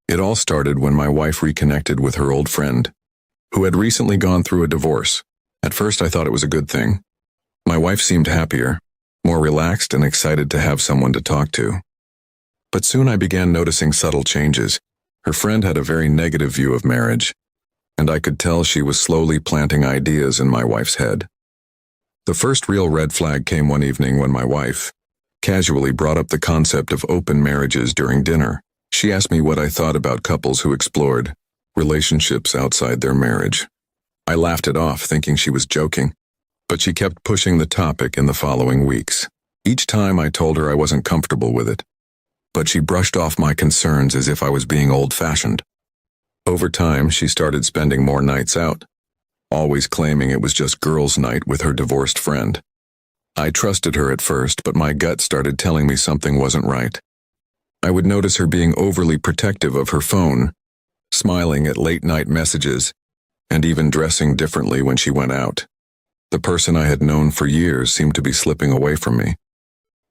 It all started when my wife reconnected with her old friend, who had recently gone through a divorce. At first I thought it was a good thing. My wife seemed happier, more relaxed and excited to have someone to talk to. But soon I began noticing subtle changes. Her friend had a very negative view of marriage, and I could tell she was slowly planting ideas in my wife's head. The first real red flag came one evening when my wife casually brought up the concept of open marriages during dinner. She asked me what I thought about couples who explored relationships outside their marriage. I laughed it off, thinking she was joking, but she kept pushing the topic in the following weeks. Each time I told her I wasn't comfortable with it, but she brushed off my concerns as if I was being old-fashioned. Over time, she started spending more nights out, always claiming it was just girls' night with her divorced friend. I trusted her at first, but my gut started telling me something wasn't right. I would notice her being overly protective of her phone, smiling at late-night messages, and even dressing differently when she went out. The person I had known for years seemed to be slipping away from me.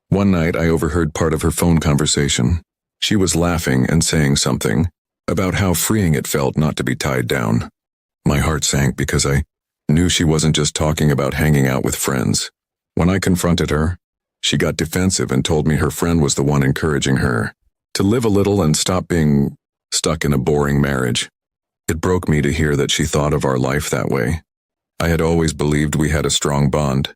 One night, I overheard part of her phone conversation. She was laughing and saying something about how freeing it felt not to be tied down. My heart sank because I knew she wasn't just talking about hanging out with friends. When I confronted her, she got defensive and told me her friend was the one encouraging her to live a little and stop being stuck in a boring marriage. It broke me to hear that she thought of our life that way. I had always believed we had a strong bond,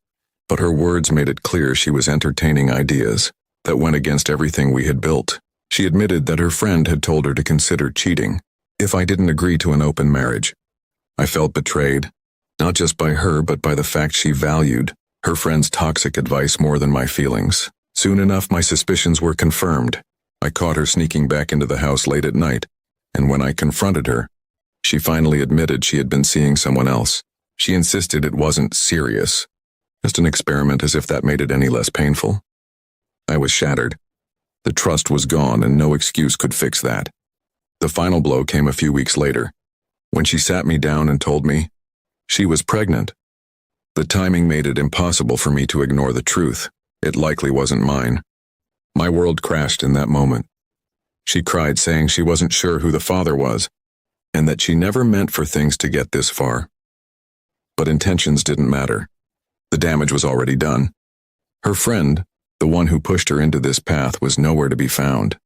but her words made it clear she was entertaining ideas that went against everything we had built. She admitted that her friend had told her to consider cheating if I didn't agree to an open marriage. I felt betrayed, not just by her but by the fact she valued her friend's toxic advice more than my feelings. Soon enough, my suspicions were confirmed. I caught her sneaking back into the house late at night, and when I confronted her, she finally admitted she had been seeing someone else. She insisted it wasn't serious, just an experiment, as if that made it any less painful. I was shattered. The trust was gone and no excuse could fix that. The final blow came a few weeks later, when she sat me down and told me she was pregnant. The timing made it impossible for me to ignore the truth. It likely wasn't mine. My world crashed in that moment. She cried, saying she wasn't sure who the father was, and that she never meant for things to get this far. But intentions didn't matter. The damage was already done. Her friend, the one who pushed her into this path, was nowhere to be found.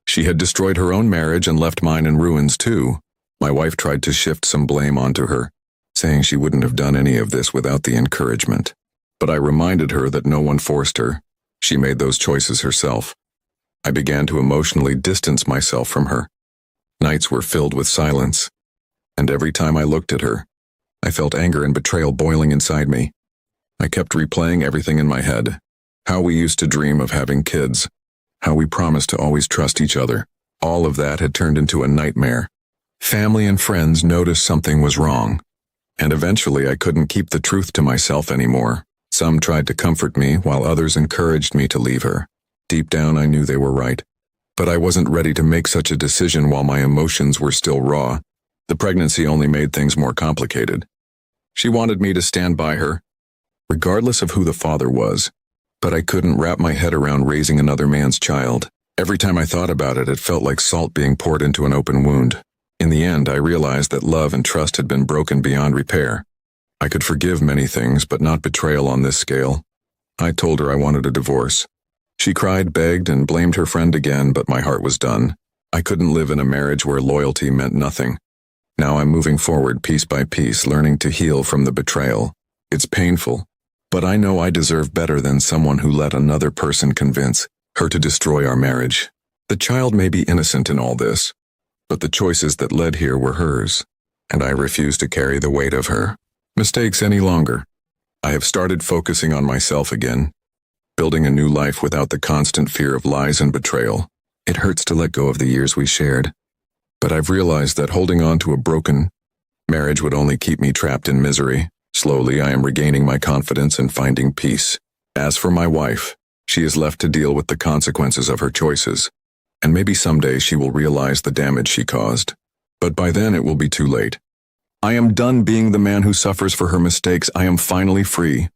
She had destroyed her own marriage and left mine in ruins too. My wife tried to shift some blame onto her, saying she wouldn't have done any of this without the encouragement. But I reminded her that no one forced her. She made those choices herself. I began to emotionally distance myself from her. Nights were filled with silence, and every time I looked at her, I felt anger and betrayal boiling inside me. I kept replaying everything in my head. How we used to dream of having kids. How we promised to always trust each other. All of that had turned into a nightmare. Family and friends noticed something was wrong, and eventually I couldn't keep the truth to myself anymore. Some tried to comfort me, while others encouraged me to leave her. Deep down, I knew they were right. But I wasn't ready to make such a decision while my emotions were still raw. The pregnancy only made things more complicated. She wanted me to stand by her, regardless of who the father was, but I couldn't wrap my head around raising another man's child. Every time I thought about it, it felt like salt being poured into an open wound. In the end, I realized that love and trust had been broken beyond repair. I could forgive many things, but not betrayal on this scale. I told her I wanted a divorce. She cried, begged, and blamed her friend again, but my heart was done. I couldn't live in a marriage where loyalty meant nothing. Now I'm moving forward piece by piece, learning to heal from the betrayal. It's painful, but I know I deserve better than someone who let another person convince her to destroy our marriage. The child may be innocent in all this, but the choices that led here were hers, and I refuse to carry the weight of her mistakes any longer. I have started focusing on myself again, building a new life without the constant fear of lies and betrayal. It hurts to let go of the years we shared, but I've realized that holding on to a broken marriage would only keep me trapped in misery. Slowly, I am regaining my confidence and finding peace. As for my wife, she is left to deal with the consequences of her choices, and maybe someday she will realize the damage she caused. But by then it will be too late. I am done being the man who suffers for her mistakes. I am finally free.